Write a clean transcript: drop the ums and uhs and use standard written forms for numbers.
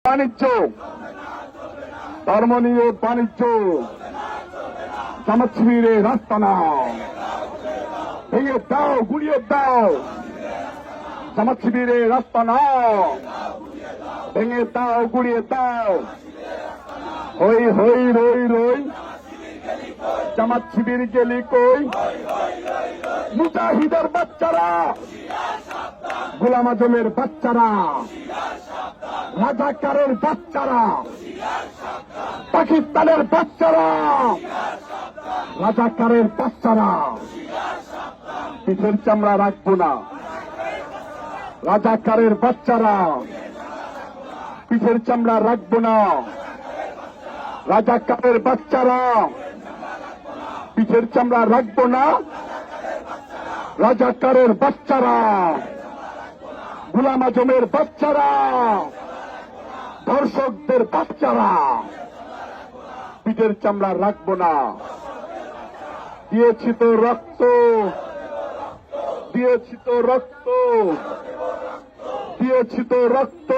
বাণিজ্য, ধর্ম নিয়ে বাণিজ্য, জামাত শিবিরের রাস্তা নাও, ভেঙে দাও, গুড়িয়ে দাও, জামাত শিবিরের রাস্তা নাও, ভেঙে দাও, গুড়িয়ে দাও, হই হই রই রই, জামাত শিবির গেলি কই, মুজাহিদের বাচ্চারা, গোলাম আজমের বাচ্চারা, রাজাকারের বাচ্চারা, পাকিস্তানের বাচ্চারা, রাজাকারের বাচ্চারা, পিঠের চামড়া রাখবো না, রাজাকারের বাচ্চারা, পিঠের চামড়া রাখবো না, রাজাকারের বাচ্চারা, পিঠের চামড়া রাখবো না, রাজাকারের বাচ্চারা, গোলাম আজমের বাচ্চারা, ধর্ষকদের বাচ্চারা, পিঠের চামড়া রাখবো না। দিয়েছি তো রক্ত, দিয়েছি তো রক্ত, দিয়েছি তো রক্ত,